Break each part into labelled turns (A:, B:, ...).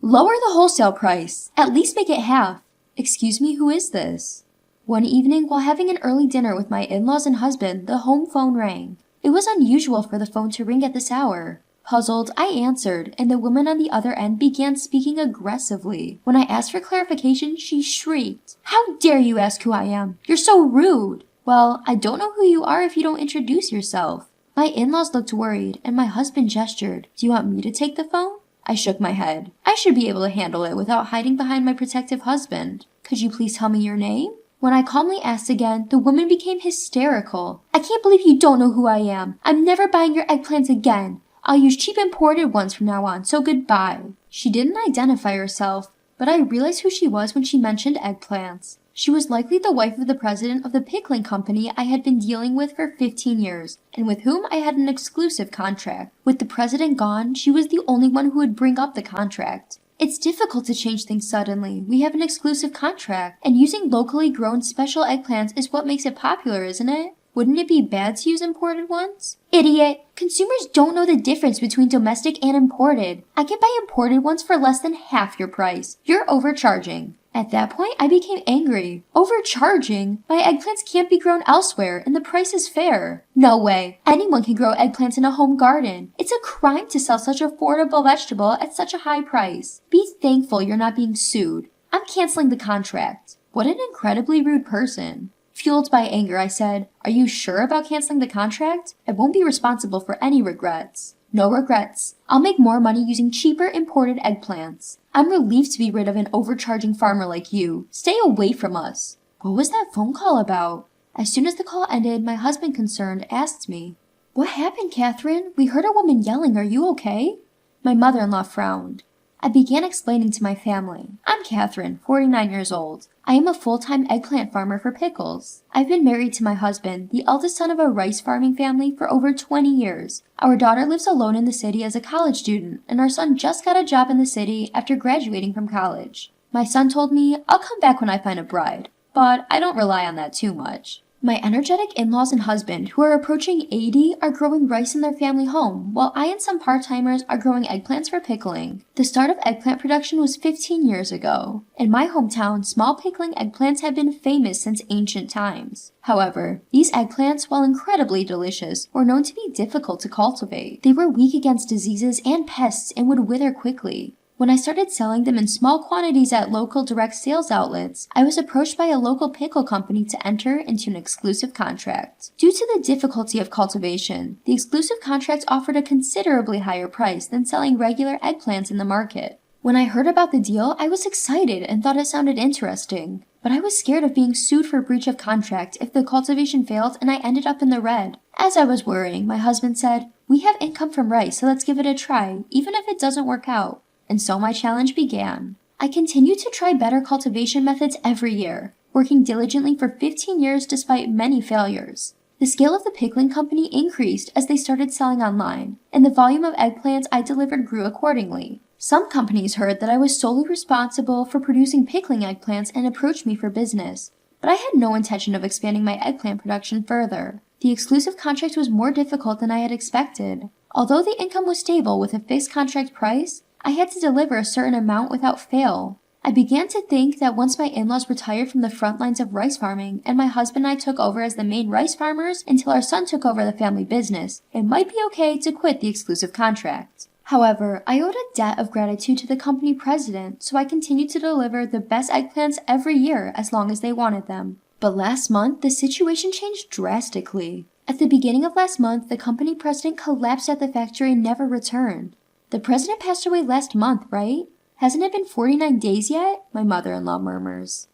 A: Lower the wholesale price. At least make it half. Excuse me, who is this? One evening, while having an early dinner with my in-laws and husband, the home phone rang. It was unusual for the phone to ring at this hour. Puzzled, I answered, and the woman on the other end began speaking aggressively. When I asked for clarification, she shrieked, "How dare you ask who I am? You're so rude!" "Well, I don't know who you are if you don't introduce yourself." My in-laws looked worried, and my husband gestured. "Do you want me to take the phone?" I shook my head. I should be able to handle it without hiding behind my protective husband. "Could you please tell me your name?" When I calmly asked again, the woman became hysterical. "I can't believe you don't know who I am. I'm never buying your eggplants again. I'll use cheap imported ones from now on, so goodbye." She didn't identify herself, but I realized who she was when she mentioned eggplants. She was likely the wife of the president of the pickling company I had been dealing with for 15 years, and with whom I had an exclusive contract. With the president gone, she was the only one who would bring up the contract. It's difficult to change things suddenly. We have an exclusive contract, and using locally grown special eggplants is what makes it popular, isn't it? Wouldn't it be bad to use imported ones? Idiot! Consumers don't know the difference between domestic and imported. I can buy imported ones for less than half your price. You're overcharging. At that point, I became angry. Overcharging? My eggplants can't be grown elsewhere, and the price is fair. No way. Anyone can grow eggplants in a home garden. It's a crime to sell such affordable vegetable at such a high price. Be thankful you're not being sued. I'm canceling the contract. What an incredibly rude person. Fueled by anger, I said, "Are you sure about canceling the contract? I won't be responsible for any regrets." "No regrets. I'll make more money using cheaper imported eggplants. I'm relieved to be rid of an overcharging farmer like you. Stay away from us." What was that phone call about? As soon as the call ended, my husband, concerned, asked me, "What happened, Catherine? We heard a woman yelling. Are you okay?" My mother-in-law frowned. I began explaining to my family. "I'm Catherine, 49 years old. I am a full-time eggplant farmer for pickles. I've been married to my husband, the eldest son of a rice farming family, for over 20 years. Our daughter lives alone in the city as a college student, and our son just got a job in the city after graduating from college. My son told me, I'll come back when I find a bride, but I don't rely on that too much. My energetic in-laws and husband, who are approaching 80, are growing rice in their family home, while I and some part-timers are growing eggplants for pickling. The start of eggplant production was 15 years ago. In my hometown, small pickling eggplants have been famous since ancient times. However, these eggplants, while incredibly delicious, were known to be difficult to cultivate. They were weak against diseases and pests and would wither quickly. When I started selling them in small quantities at local direct sales outlets, I was approached by a local pickle company to enter into an exclusive contract. Due to the difficulty of cultivation, the exclusive contract offered a considerably higher price than selling regular eggplants in the market. When I heard about the deal, I was excited and thought it sounded interesting. But I was scared of being sued for breach of contract if the cultivation failed and I ended up in the red. As I was worrying, my husband said, "We have income from rice, so let's give it a try, even if it doesn't work out." And so my challenge began. I continued to try better cultivation methods every year, working diligently for 15 years despite many failures. The scale of the pickling company increased as they started selling online, and the volume of eggplants I delivered grew accordingly. Some companies heard that I was solely responsible for producing pickling eggplants and approached me for business, but I had no intention of expanding my eggplant production further. The exclusive contract was more difficult than I had expected. Although the income was stable with a fixed contract price, I had to deliver a certain amount without fail. I began to think that once my in-laws retired from the front lines of rice farming and my husband and I took over as the main rice farmers until our son took over the family business, it might be okay to quit the exclusive contract. However, I owed a debt of gratitude to the company president, so I continued to deliver the best eggplants every year as long as they wanted them. But last month, the situation changed drastically. At the beginning of last month, the company president collapsed at the factory and never returned. The president passed away last month, right? Hasn't it been 49 days yet? My mother-in-law murmurs.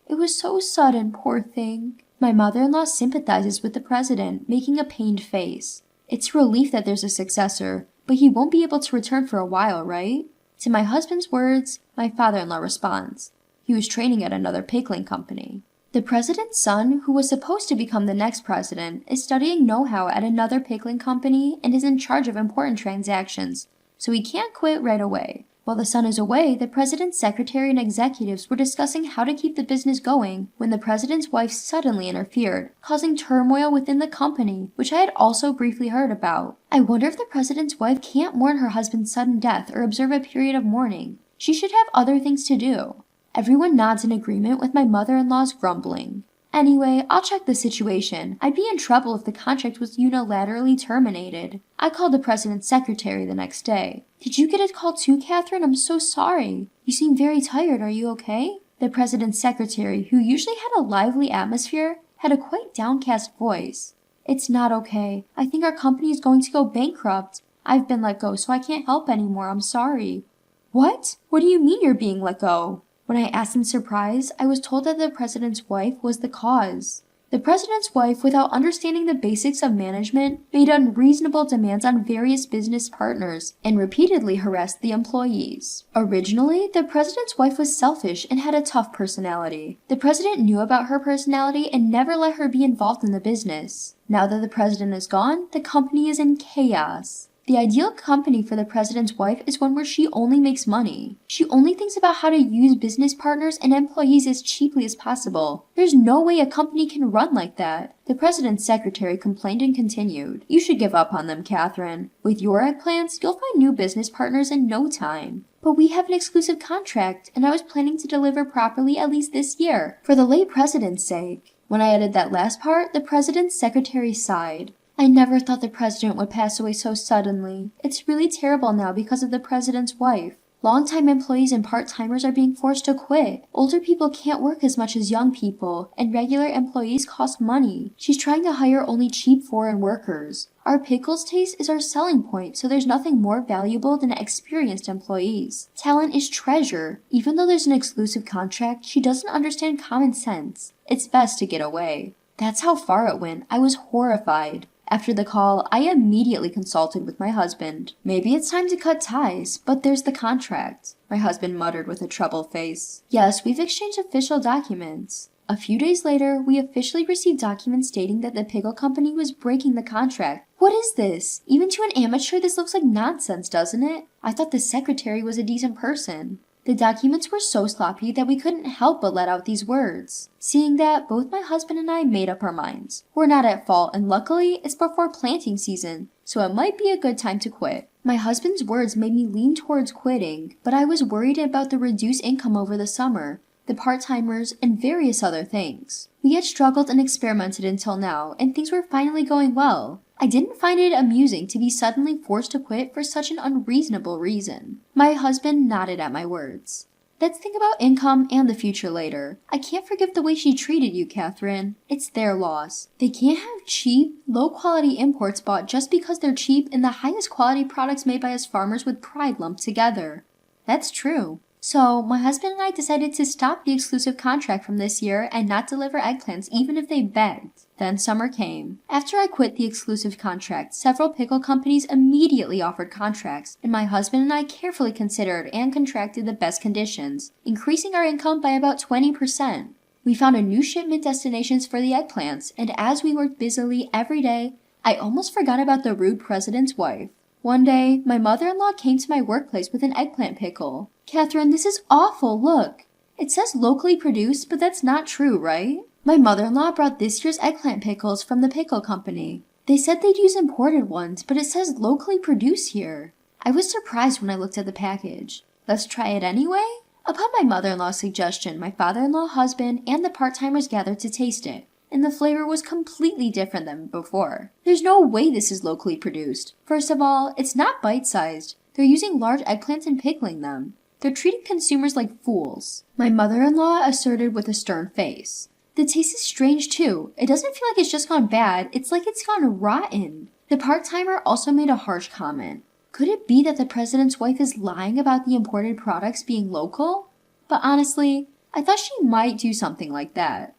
A: It was so sudden, poor thing. My mother-in-law sympathizes with the president, making a pained face. It's a relief that there's a successor, but he won't be able to return for a while, right? To my husband's words, my father-in-law responds. He was training at another pickling company. The president's son, who was supposed to become the next president, is studying know-how at another pickling company and is in charge of important transactions, so he can't quit right away. While the son is away, the president's secretary and executives were discussing how to keep the business going when the president's wife suddenly interfered, causing turmoil within the company, which I had also briefly heard about. I wonder if the president's wife can't mourn her husband's sudden death or observe a period of mourning. She should have other things to do. Everyone nods in agreement with my mother-in-law's grumbling. Anyway, I'll check the situation. I'd be in trouble if the contract was unilaterally terminated. I called the president's secretary the next day. Did you get a call too, Catherine? I'm so sorry. You seem very tired. Are you okay? The president's secretary, who usually had a lively atmosphere, had a quite downcast voice. It's not okay. I think our company is going to go bankrupt. I've been let go, so I can't help anymore. I'm sorry. What? What do you mean you're being let go? When I asked in surprise, I was told that the president's wife was the cause. The president's wife, without understanding the basics of management, made unreasonable demands on various business partners and repeatedly harassed the employees. Originally, the president's wife was selfish and had a tough personality. The president knew about her personality and never let her be involved in the business. Now that the president is gone, the company is in chaos. The ideal company for the president's wife is one where she only makes money. She only thinks about how to use business partners and employees as cheaply as possible. There's no way a company can run like that. The president's secretary complained and continued. You should give up on them, Catherine. With your eggplants, you'll find new business partners in no time. But we have an exclusive contract, and I was planning to deliver properly at least this year, for the late president's sake. When I added that last part, the president's secretary sighed. I never thought the president would pass away so suddenly. It's really terrible now because of the president's wife. Longtime employees and part-timers are being forced to quit. Older people can't work as much as young people, and regular employees cost money. She's trying to hire only cheap foreign workers. Our pickles taste is our selling point, so there's nothing more valuable than experienced employees. Talent is treasure. Even though there's an exclusive contract, she doesn't understand common sense. It's best to get away. That's how far it went. I was horrified. After the call, I immediately consulted with my husband. Maybe it's time to cut ties, but there's the contract. My husband muttered with a troubled face. Yes, we've exchanged official documents. A few days later, we officially received documents stating that the pickle company was breaking the contract. What is this? Even to an amateur, this looks like nonsense, doesn't it? I thought the secretary was a decent person. The documents were so sloppy that we couldn't help but let out these words. Seeing that, both my husband and I made up our minds. We're not at fault, and luckily, it's before planting season, so it might be a good time to quit. My husband's words made me lean towards quitting, but I was worried about the reduced income over the summer, the part-timers, and various other things. We had struggled and experimented until now, and things were finally going well. I didn't find it amusing to be suddenly forced to quit for such an unreasonable reason. My husband nodded at my words. Let's think about income and the future later. I can't forgive the way she treated you, Catherine. It's their loss. They can't have cheap, low-quality imports bought just because they're cheap and the highest quality products made by us farmers with pride lumped together. That's true. So, my husband and I decided to stop the exclusive contract from this year and not deliver eggplants even if they begged. Then summer came. After I quit the exclusive contract, several pickle companies immediately offered contracts, and my husband and I carefully considered and contracted the best conditions, increasing our income by about 20%. We found a new shipment destinations for the eggplants, and as we worked busily every day, I almost forgot about the rude president's wife. One day, my mother-in-law came to my workplace with an eggplant pickle. Catherine, this is awful, look. It says locally produced, but that's not true, right? My mother-in-law brought this year's eggplant pickles from the pickle company. They said they'd use imported ones, but it says locally produced here. I was surprised when I looked at the package. Let's try it anyway? Upon my mother-in-law's suggestion, my father-in-law, husband, and the part-timers gathered to taste it, and the flavor was completely different than before. There's no way this is locally produced. First of all, it's not bite-sized. They're using large eggplants and pickling them. They're treating consumers like fools. My mother-in-law asserted with a stern face. The taste is strange too. It doesn't feel like it's just gone bad, it's like it's gone rotten. The part-timer also made a harsh comment. Could it be that the president's wife is lying about the imported products being local? But honestly, I thought she might do something like that.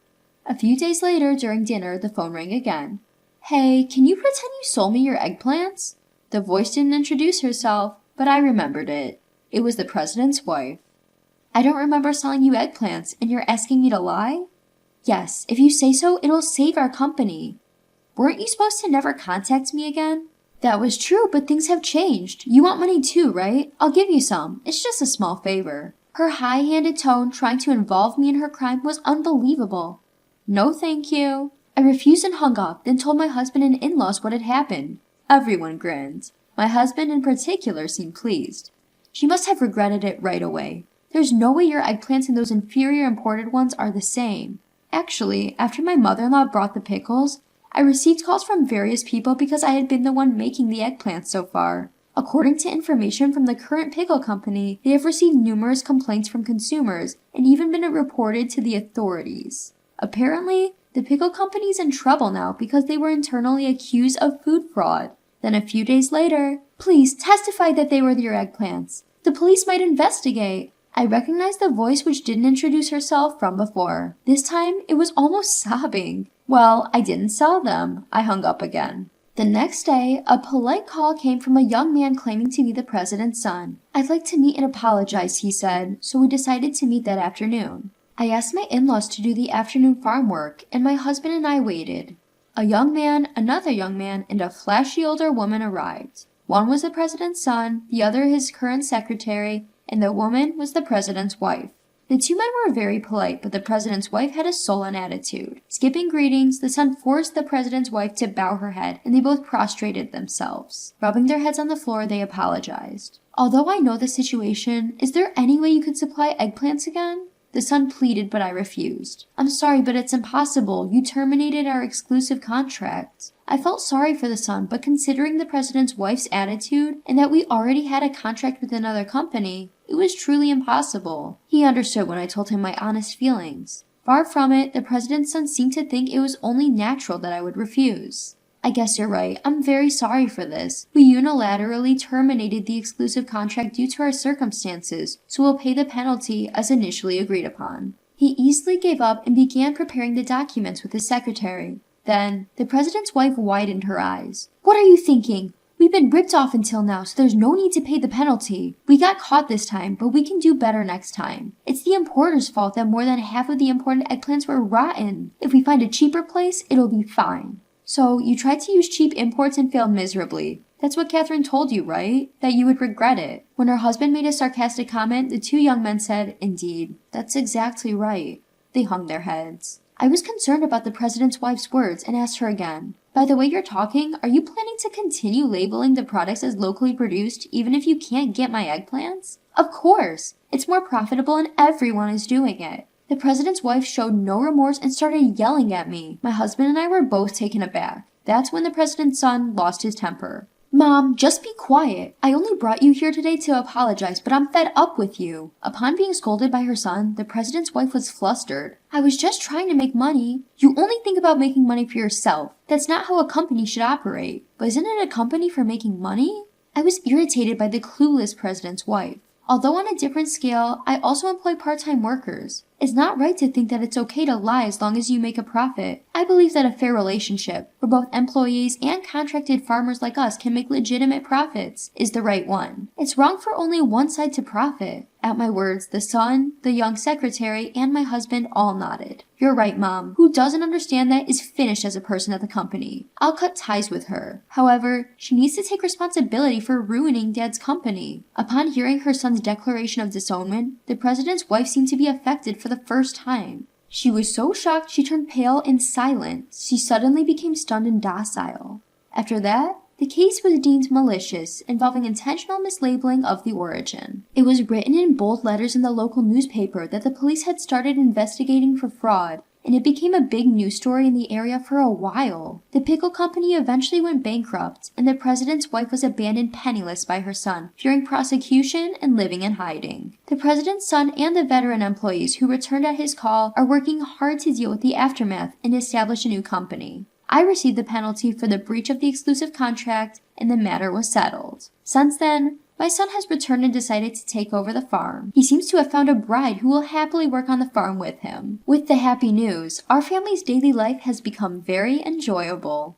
A: A few days later, during dinner, the phone rang again. Hey, can you pretend you sold me your eggplants? The voice didn't introduce herself, but I remembered it. It was the president's wife. I don't remember selling you eggplants, and you're asking me to lie? Yes, if you say so, it'll save our company. Weren't you supposed to never contact me again? That was true, but things have changed. You want money too, right? I'll give you some. It's just a small favor. Her high-handed tone trying to involve me in her crime was unbelievable. No, thank you. I refused and hung up, then told my husband and in-laws what had happened. Everyone grinned. My husband in particular seemed pleased. She must have regretted it right away. There's no way your eggplants and those inferior imported ones are the same. Actually, after my mother-in-law brought the pickles, I received calls from various people because I had been the one making the eggplants so far. According to information from the current pickle company, they have received numerous complaints from consumers and even been reported to the authorities. Apparently, the pickle company's in trouble now because they were internally accused of food fraud. Then a few days later, "Please testify that they were your eggplants. The police might investigate." I recognized the voice which didn't introduce herself from before. This time, it was almost sobbing. Well, I didn't sell them. I hung up again. The next day, a polite call came from a young man claiming to be the president's son. "I'd like to meet and apologize," he said, so we decided to meet that afternoon. I asked my in-laws to do the afternoon farm work, and my husband and I waited. A young man, another young man, and a flashy older woman arrived. One was the president's son, the other his current secretary, and the woman was the president's wife. The two men were very polite, but the president's wife had a sullen attitude. Skipping greetings, the son forced the president's wife to bow her head, and they both prostrated themselves. Rubbing their heads on the floor, they apologized. "Although I know the situation, is there any way you could supply eggplants again?" The son pleaded, but I refused. "I'm sorry, but it's impossible. You terminated our exclusive contract." I felt sorry for the son, but considering the president's wife's attitude and that we already had a contract with another company, it was truly impossible. He understood when I told him my honest feelings. Far from it, the president's son seemed to think it was only natural that I would refuse. "I guess you're right. I'm very sorry for this. We unilaterally terminated the exclusive contract due to our circumstances, so we'll pay the penalty as initially agreed upon." He easily gave up and began preparing the documents with his secretary. Then, the president's wife widened her eyes. "What are you thinking? We've been ripped off until now, so there's no need to pay the penalty. We got caught this time, but we can do better next time. It's the importer's fault that more than half of the imported eggplants were rotten. If we find a cheaper place, it'll be fine." "So, you tried to use cheap imports and failed miserably. That's what Catherine told you, right? That you would regret it." When her husband made a sarcastic comment, the two young men said, "Indeed, that's exactly right." They hung their heads. I was concerned about the president's wife's words and asked her again, "By the way you're talking, are you planning to continue labeling the products as locally produced even if you can't get my eggplants?" "Of course! It's more profitable and everyone is doing it." The president's wife showed no remorse and started yelling at me. My husband and I were both taken aback. That's when the president's son lost his temper. "Mom, just be quiet. I only brought you here today to apologize, but I'm fed up with you." Upon being scolded by her son, the president's wife was flustered. "I was just trying to make money." "You only think about making money for yourself. That's not how a company should operate." "But isn't it a company for making money?" I was irritated by the clueless president's wife. Although on a different scale, I also employ part-time workers. It's not right to think that it's okay to lie as long as you make a profit. I believe that a fair relationship, where both employees and contracted farmers like us can make legitimate profits, is the right one. It's wrong for only one side to profit. At my words, the son, the young secretary, and my husband all nodded. "You're right, Mom. Who doesn't understand that is finished as a person at the company. I'll cut ties with her. However, she needs to take responsibility for ruining Dad's company." Upon hearing her son's declaration of disownment, the president's wife seemed to be affected for the first time. She was so shocked she turned pale and silent. She suddenly became stunned and docile. After that, the case was deemed malicious, involving intentional mislabeling of the origin. It was written in bold letters in the local newspaper that the police had started investigating for fraud, and it became a big news story in the area for a while. The pickle company eventually went bankrupt, and the president's wife was abandoned penniless by her son, fearing prosecution and living in hiding. The president's son and the veteran employees who returned at his call are working hard to deal with the aftermath and establish a new company. I received the penalty for the breach of the exclusive contract, and the matter was settled. Since then, my son has returned and decided to take over the farm. He seems to have found a bride who will happily work on the farm with him. With the happy news, our family's daily life has become very enjoyable.